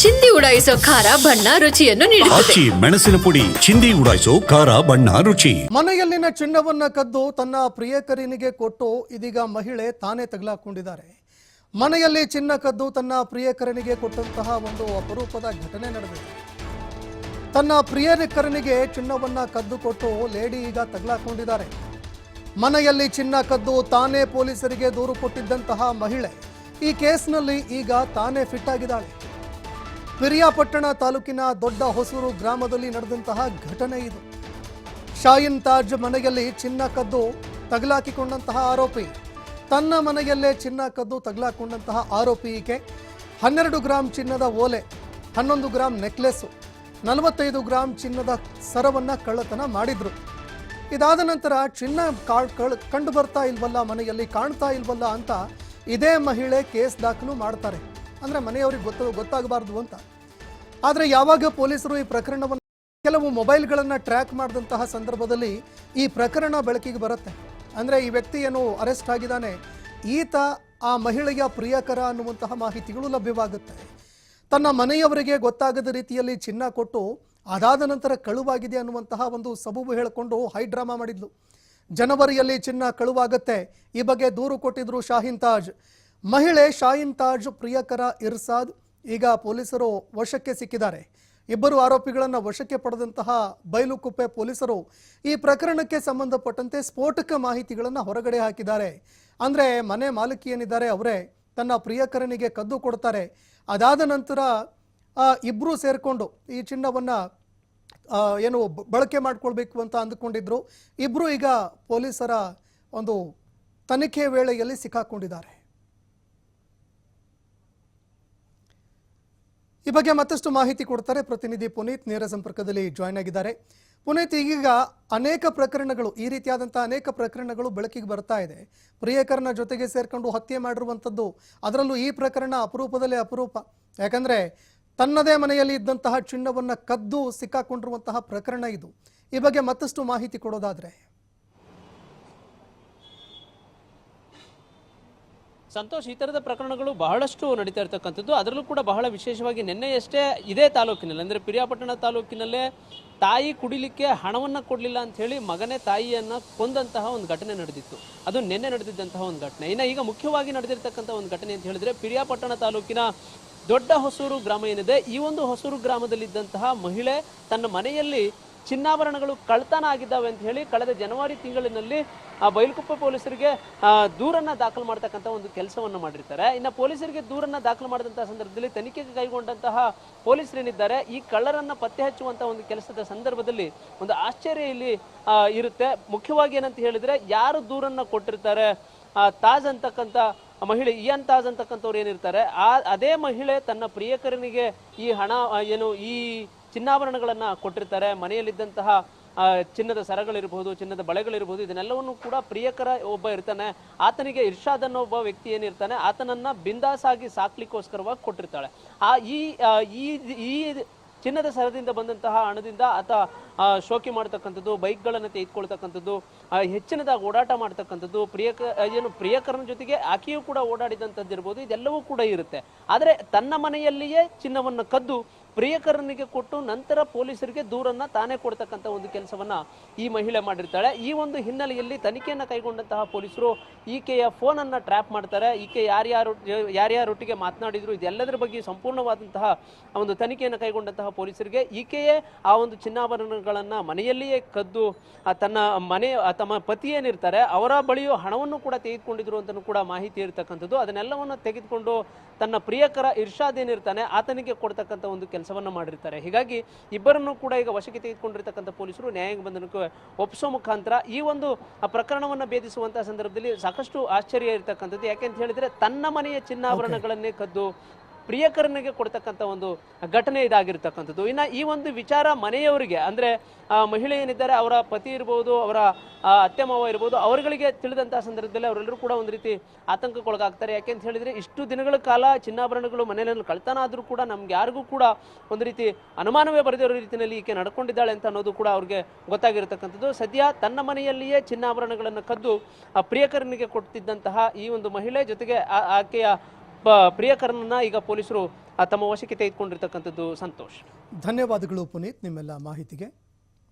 ಚಿಂದಿ ಉಡಾಯಿಸೋ ಖಾರ ಬಣ್ಣ ರುಚಿಯನ್ನು ನೀಡುತ್ತದೆ. ಮೆಣಸಿನ ಪುಡಿ ಚಿಂದಿ ಉಡಾಯಿಸೋ ಖಾರ ಬಣ್ಣ ರುಚಿ. ಮನೆಯಲ್ಲಿನ ಚಿನ್ನವನ್ನ ಕದ್ದು ತನ್ನ ಪ್ರಿಯಕರನಿಗೆ ಕೊಟ್ಟು ಇದೀಗ ಮಹಿಳೆ ತಾನೇ ತಗಲಾಕೊಂಡಿದ್ದಾರೆ. ಮನೆಯಲ್ಲಿ ಚಿನ್ನ ಕದ್ದು ತನ್ನ ಪ್ರಿಯಕರನಿಗೆ ಕೊಟ್ಟಂತಹ ಒಂದು ಅಪರೂಪದ ಘಟನೆ ನಡೆದಿದೆ. ತನ್ನ ಪ್ರಿಯಕರನಿಗೆ ಚಿನ್ನವನ್ನ ಕದ್ದು ಕೊಟ್ಟು ಲೇಡಿ ಈಗ ತಗಲಾಕೊಂಡಿದ್ದಾರೆ. ಮನೆಯಲ್ಲಿ ಚಿನ್ನ ಕದ್ದು ತಾನೇ ಪೊಲೀಸರಿಗೆ ದೂರು ಕೊಟ್ಟಿದ್ದಂತಹ ಮಹಿಳೆ ಈ ಕೇಸ್ನಲ್ಲಿ ಈಗ ತಾನೇ ಫಿಟ್ ಆಗಿದ್ದಾಳೆ. ಪಿರಿಯಾಪಟ್ಟಣ ತಾಲೂಕಿನ ದೊಡ್ಡ ಹೊಸೂರು ಗ್ರಾಮದಲ್ಲಿ ನಡೆದಂತಹ ಘಟನೆ ಇದು. ಶಾಯಿನ್ ತಾಜ್ ಮನೆಯಲ್ಲಿ ಚಿನ್ನ ಕದ್ದು ತಗಲಾಕಿಕೊಂಡಂತಹ ಆರೋಪಿ, ತನ್ನ ಮನೆಯಲ್ಲೇ ಚಿನ್ನ ಕದ್ದು ತಗಲಾಕೊಂಡಂತಹ ಆರೋಪಿ ಈಕೆ 12 ಗ್ರಾಂ ಚಿನ್ನದ ಓಲೆ, 11 ಗ್ರಾಂ ನೆಕ್ಲೆಸ್ಸು, 45 ಗ್ರಾಂ ಚಿನ್ನದ ಸರವನ್ನು ಕಳ್ಳತನ ಮಾಡಿದ್ರು. ಇದಾದ ನಂತರ ಚಿನ್ನ ಕಂಡು ಬರ್ತಾ ಇಲ್ವಲ್ಲ, ಮನೆಯಲ್ಲಿ ಕಾಣ್ತಾ ಇಲ್ವಲ್ಲ ಅಂತ ಇದೇ ಮಹಿಳೆ ಕೇಸ್ ದಾಖಲು ಮಾಡ್ತಾರೆ. ಅಂದರೆ ಮನೆಯವರಿಗೆ ಗೊತ್ತಾಗಬಾರ್ದು ಅಂತ. ಆದರೆ ಯಾವಾಗ ಪೊಲೀಸರು ಈ ಪ್ರಕರಣವನ್ನು ಕೆಲವು ಮೊಬೈಲ್ಗಳನ್ನು ಟ್ರ್ಯಾಕ್ ಮಾಡಿದಂತಹ ಸಂದರ್ಭದಲ್ಲಿ ಈ ಪ್ರಕರಣ ಬೆಳಕಿಗೆ ಬರುತ್ತೆ. ಅಂದರೆ ಈ ವ್ಯಕ್ತಿ ಏನು ಅರೆಸ್ಟ್ ಆಗಿದ್ದಾನೆ, ಈತ ಆ ಮಹಿಳೆಯ ಪ್ರಿಯಕರ ಅನ್ನುವಂತಹ ಮಾಹಿತಿಗಳು ಲಭ್ಯವಾಗುತ್ತೆ. ತನ್ನ ಮನೆಯವರಿಗೆ ಗೊತ್ತಾಗದ ರೀತಿಯಲ್ಲಿ ಚಿನ್ನ ಕೊಟ್ಟು ಅದಾದ ನಂತರ ಕಳುವಾಗಿದೆ ಅನ್ನುವಂತಹ ಒಂದು ಸಬೂಬು ಹೇಳಿಕೊಂಡು ಹೈ ಡ್ರಾಮಾ ಮಾಡಿದ್ಲು. ಜನವರಿಯಲ್ಲಿ ಚಿನ್ನ ಕಳುವಾಗತ್ತೆ, ಈ ಬಗ್ಗೆ ದೂರು ಕೊಟ್ಟಿದ್ರು ಶಾಹಿನ್ ತಾಜ್. ಮಹಿಳೆ ಶಾಹಿನ್ ತಾಜ್ ಪ್ರಿಯಕರ ಇರ್ಸಾದ್ ಈಗ ಪೊಲೀಸರು ವಶಕ್ಕೆ ಸಿಕ್ಕಿದ್ದಾರೆ. ಇಬ್ಬರು ಆರೋಪಿಗಳನ್ನು ವಶಕ್ಕೆ ಪಡೆದಂತಹ ಬೈಲುಕುಪ್ಪೆ ಪೊಲೀಸರು ಈ ಪ್ರಕರಣಕ್ಕೆ ಸಂಬಂಧಪಟ್ಟಂತೆ ಸ್ಫೋಟಕ ಮಾಹಿತಿಗಳನ್ನು ಹೊರಗಡೆ ಹಾಕಿದ್ದಾರೆ. ಅಂದರೆ ಮನೆ ಮಾಲಕಿ ಏನಿದ್ದಾರೆ ಅವರೇ ತನ್ನ ಪ್ರಿಯಕರನಿಗೆ ಕದ್ದು ಕೊಡ್ತಾರೆ. ಅದಾದ ನಂತರ ಇಬ್ಬರು ಸೇರಿಕೊಂಡು ಈ ಚಿನ್ನವನ್ನು ಏನು ಬಳಕೆ ಮಾಡ್ಕೊಳ್ಬೇಕು ಅಂತ ಅಂದುಕೊಂಡಿದ್ರು. ಇಬ್ಬರು ಈಗ ಪೊಲೀಸರ ಒಂದು ತನಿಖೆ ವೇಳೆಯಲ್ಲಿ ಸಿಕ್ಕಾಕೊಂಡಿದ್ದಾರೆ. ಈ ಬಗ್ಗೆ ಮತ್ತಷ್ಟು ಮಾಹಿತಿ ಕೊಡ್ತಾರೆ ಪ್ರತಿನಿಧಿ ಪುನೀತ್, ನೇರ ಸಂಪರ್ಕದಲ್ಲಿ ಜಾಯ್ನ್ ಆಗಿದ್ದಾರೆ. ಪುನೀತ್, ಈಗ ಅನೇಕ ಪ್ರಕರಣಗಳು, ಈ ರೀತಿಯಾದಂತಹ ಅನೇಕ ಪ್ರಕರಣಗಳು ಬೆಳಕಿಗೆ ಬರ್ತಾ ಇದೆ. ಪ್ರಿಯಕರನ ಜೊತೆಗೆ ಸೇರ್ಕೊಂಡು ಹತ್ಯೆ ಮಾಡಿರುವಂಥದ್ದು, ಅದರಲ್ಲೂ ಈ ಪ್ರಕರಣ ಅಪರೂಪದಲ್ಲೇ ಅಪರೂಪ. ಯಾಕಂದ್ರೆ ತನ್ನದೇ ಮನೆಯಲ್ಲಿ ಇದ್ದಂತಹ ಚಿನ್ನವನ್ನು ಕದ್ದು ಸಿಕ್ಕಾಕೊಂಡಿರುವಂತಹ ಪ್ರಕರಣ ಇದು. ಈ ಬಗ್ಗೆ ಮತ್ತಷ್ಟು ಮಾಹಿತಿ ಕೊಡೋದಾದ್ರೆ. ಸಂತೋಷ್, ಈ ಥರದ ಪ್ರಕರಣಗಳು ಬಹಳಷ್ಟು ನಡೀತಾ ಇರ್ತಕ್ಕಂಥದ್ದು. ಅದರಲ್ಲೂ ಕೂಡ ಬಹಳ ವಿಶೇಷವಾಗಿ ನಿನ್ನೆಯಷ್ಟೇ ಇದೇ ತಾಲೂಕಿನಲ್ಲಿ, ಅಂದರೆ ಪಿರಿಯಾಪಟ್ಟಣ ತಾಲೂಕಿನಲ್ಲೇ ತಾಯಿ ಕುಡಿಲಿಕ್ಕೆ ಹಣವನ್ನು ಕೊಡಲಿಲ್ಲ ಅಂತ ಹೇಳಿ ಮಗನೇ ತಾಯಿಯನ್ನು ಕೊಂದಂತಹ ಒಂದು ಘಟನೆ ನಡೆದಿತ್ತು. ಅದು ನಿನ್ನೆ ನಡೆದಿದ್ದಂತಹ ಒಂದು ಘಟನೆ. ಈಗ ಮುಖ್ಯವಾಗಿ ನಡೆದಿರ್ತಕ್ಕಂಥ ಒಂದು ಘಟನೆ ಅಂತ ಹೇಳಿದ್ರೆ ಪಿರಿಯಾಪಟ್ಟಣ ತಾಲೂಕಿನ ದೊಡ್ಡ ಹೊಸೂರು ಗ್ರಾಮ ಏನಿದೆ, ಈ ಒಂದು ಹೊಸೂರು ಗ್ರಾಮದಲ್ಲಿದ್ದಂತಹ ಮಹಿಳೆ ತನ್ನ ಮನೆಯಲ್ಲಿ ಚಿನ್ನಾಭರಣಗಳು ಕಳ್ತನ ಆಗಿದ್ದಾವೆ ಅಂತ ಹೇಳಿ ಕಳೆದ ಜನವರಿ ತಿಂಗಳಿನಲ್ಲಿ ಬೈಲುಕುಪ್ಪೆ ಪೊಲೀಸರಿಗೆ ದೂರನ್ನ ದಾಖಲು ಮಾಡ್ತಕ್ಕಂಥ ಒಂದು ಕೆಲಸವನ್ನು ಮಾಡಿರ್ತಾರೆ. ಇನ್ನು ಪೊಲೀಸರಿಗೆ ದೂರನ್ನ ದಾಖಲು ಮಾಡಿದಂತಹ ಸಂದರ್ಭದಲ್ಲಿ ತನಿಖೆಗೆ ಕೈಗೊಂಡಂತಹ ಪೊಲೀಸರೇನಿದ್ದಾರೆ, ಈ ಕಳ್ಳರನ್ನ ಪತ್ತೆ ಹಚ್ಚುವಂತಹ ಒಂದು ಕೆಲಸದ ಸಂದರ್ಭದಲ್ಲಿ ಒಂದು ಆಶ್ಚರ್ಯ ಇಲ್ಲಿ ಇರುತ್ತೆ. ಮುಖ್ಯವಾಗಿ ಏನಂತ ಹೇಳಿದ್ರೆ, ಯಾರು ದೂರನ್ನ ಕೊಟ್ಟಿರ್ತಾರೆ, ತಾಜ್ ಅಂತಕ್ಕಂಥ ಮಹಿಳೆ, ಇಯಾನ್ ತಾಜ್ ಅಂತಕ್ಕಂಥವ್ರು ಏನಿರ್ತಾರೆ, ಅದೇ ಮಹಿಳೆ ತನ್ನ ಪ್ರಿಯಕರನಿಗೆ ಈ ಹಣ ಏನು ಈ ಚಿನ್ನಾಭರಣಗಳನ್ನ ಕೊಟ್ಟಿರ್ತಾರೆ. ಮನೆಯಲ್ಲಿದ್ದಂತಹ ಚಿನ್ನದ ಸರಗಳಿರ್ಬೋದು, ಚಿನ್ನದ ಬಳೆಗಳಿರ್ಬೋದು, ಇದನ್ನೆಲ್ಲವನ್ನು ಕೂಡ ಪ್ರಿಯಕರ ಒಬ್ಬ ಇರ್ತಾನೆ, ಆತನಿಗೆ ಇರ್ಷಾದ್ ಅನ್ನೋ ಒಬ್ಬ ವ್ಯಕ್ತಿ ಏನಿರ್ತಾನೆ, ಆತನನ್ನ ಬಿಂದಾಸಾಗಿ ಸಾಕ್ಲಿಕ್ಕೋಸ್ಕರವಾಗಿ ಕೊಟ್ಟಿರ್ತಾಳೆ. ಈ ಚಿನ್ನದ ಸರದಿಂದ ಬಂದಂತಹ ಹಣದಿಂದ ಆತ ಶೋಕಿ ಮಾಡ್ತಕ್ಕಂಥದ್ದು, ಬೈಕ್ಗಳನ್ನು ತೆಗೆದುಕೊಳ್ತಕ್ಕಂಥದ್ದು, ಹೆಚ್ಚಿನದಾಗಿ ಓಡಾಟ ಮಾಡ್ತಕ್ಕಂಥದ್ದು, ಪ್ರಿಯಕರನ ಜೊತೆಗೆ ಆಕೆಯೂ ಕೂಡ ಓಡಾಡಿದಂಥದ್ದು ಇರ್ಬೋದು, ಇದೆಲ್ಲವೂ ಕೂಡ ಇರುತ್ತೆ. ಆದರೆ ತನ್ನ ಮನೆಯಲ್ಲಿಯೇ ಚಿನ್ನವನ್ನು ಕದ್ದು ಪ್ರಿಯಕರನಿಗೆ ಕೊಟ್ಟು ನಂತರ ಪೊಲೀಸರಿಗೆ ದೂರನ್ನ ತಾನೇ ಕೊಡ್ತಕ್ಕಂಥ ಒಂದು ಕೆಲಸವನ್ನ ಈ ಮಹಿಳೆ ಮಾಡಿರ್ತಾಳೆ. ಈ ಒಂದು ಹಿನ್ನೆಲೆಯಲ್ಲಿ ತನಿಖೆಯನ್ನು ಕೈಗೊಂಡಂತಹ ಪೊಲೀಸರು ಈಕೆಯ ಫೋನನ್ನು ಟ್ರ್ಯಾಪ್ ಮಾಡ್ತಾರೆ. ಈಕೆ ಯಾರ್ಯಾರೊಟ್ಟಿಗೆ ಮಾತನಾಡಿದ್ರು, ಇದೆಲ್ಲದರ ಬಗ್ಗೆ ಸಂಪೂರ್ಣವಾದಂತಹ ಒಂದು ತನಿಖೆಯನ್ನು ಕೈಗೊಂಡಂತಹ ಪೊಲೀಸರಿಗೆ ಈಕೆಯೇ ಆ ಒಂದು ಚಿನ್ನಾಭರಣಗಳನ್ನ ಮನೆಯಲ್ಲಿಯೇ ಕದ್ದು ತಮ್ಮ ಪತಿ ಏನಿರ್ತಾರೆ ಅವರ ಬಳಿಯೂ ಹಣವನ್ನು ಕೂಡ ತೆಗೆದುಕೊಂಡಿದ್ರು ಅಂತಲೂ ಕೂಡ ಮಾಹಿತಿ ಇರತಕ್ಕಂಥದ್ದು. ಅದನ್ನೆಲ್ಲವನ್ನು ತೆಗೆದುಕೊಂಡು ತನ್ನ ಪ್ರಿಯಕರ ಇರ್ಷಾದ್ ಏನಿರ್ತಾನೆ ಆತನಿಗೆ ಕೊಡ್ತಕ್ಕಂಥ ಒಂದು ಕೆಲಸವನ್ನ ಮಾಡಿರ್ತಾರೆ. ಹೀಗಾಗಿ ಇಬ್ಬರನ್ನು ಕೂಡ ಈಗ ವಶಕ್ಕೆ ತೆಗೆದುಕೊಂಡಿರ್ತಕ್ಕಂಥ ಪೊಲೀಸರು ನ್ಯಾಯಾಂಗ ಬಂಧನಕ್ಕೆ ಒಪ್ಪಿಸೋ ಮುಖಾಂತರ ಈ ಒಂದು ಪ್ರಕರಣವನ್ನು ಭೇದಿಸುವಂತಹ ಸಂದರ್ಭದಲ್ಲಿ ಸಾಕಷ್ಟು ಆಶ್ಚರ್ಯ ಇರತಕ್ಕಂಥದ್ದು. ಯಾಕೆಂತ ಹೇಳಿದ್ರೆ ತನ್ನ ಮನೆಯ ಚಿನ್ನಾಭರಣಗಳನ್ನೇ ಕದ್ದು ಪ್ರಿಯಕರನಿಗೆ ಕೊಡ್ತಕ್ಕಂಥ ಒಂದು ಘಟನೆ ಇದಾಗಿರ್ತಕ್ಕಂಥದ್ದು. ಇನ್ನು ಈ ಒಂದು ವಿಚಾರ ಮನೆಯವರಿಗೆ, ಅಂದರೆ ಮಹಿಳೆ ಏನಿದ್ದಾರೆ ಅವರ ಪತಿ ಇರ್ಬೋದು, ಅವರ ಅತ್ತೆ ಮಾವ ಇರ್ಬೋದು, ಅವರುಗಳಿಗೆ ತಿಳಿದಂತಹ ಸಂದರ್ಭದಲ್ಲಿ ಅವರೆಲ್ಲರೂ ಕೂಡ ಒಂದು ರೀತಿ ಆತಂಕಕ್ಕೊಳಗಾಗ್ತಾರೆ. ಯಾಕೆಂತ ಹೇಳಿದ್ರೆ ಇಷ್ಟು ದಿನಗಳ ಕಾಲ ಚಿನ್ನಾಭರಣಗಳು ಮನೆಯಲ್ಲಿ ಕಳ್ತನ ಆದರೂ ಕೂಡ ನಮ್ಗೆ ಯಾರಿಗೂ ಕೂಡ ಒಂದು ರೀತಿ ಅನುಮಾನವೇ ಬರೆದಿರೋ ರೀತಿಯಲ್ಲಿ ಈಕೆ ನಡ್ಕೊಂಡಿದ್ದಾಳೆ ಅಂತ ಅನ್ನೋದು ಕೂಡ ಅವ್ರಿಗೆ ಗೊತ್ತಾಗಿರ್ತಕ್ಕಂಥದ್ದು. ಸದ್ಯ ತನ್ನ ಮನೆಯಲ್ಲಿಯೇ ಚಿನ್ನಾಭರಣಗಳನ್ನು ಕದ್ದು ಪ್ರಿಯಕರನಿಗೆ ಕೊಡ್ತಿದ್ದಂತಹ ಈ ಒಂದು ಮಹಿಳೆ ಜೊತೆಗೆ ಆಕೆಯ ಪ್ರಿಯಕರನನ್ನ ಈಗ ಪೊಲೀಸರು ತಮ್ಮ ವಶಕ್ಕೆ ತೆಗೆದುಕೊಂಡಿರ್ತಕ್ಕಂಥದ್ದು. ಸಂತೋಷ್, ಧನ್ಯವಾದಗಳು ಪುನೀತ್ ನಿಮ್ಮೆಲ್ಲ ಮಾಹಿತಿಗೆ.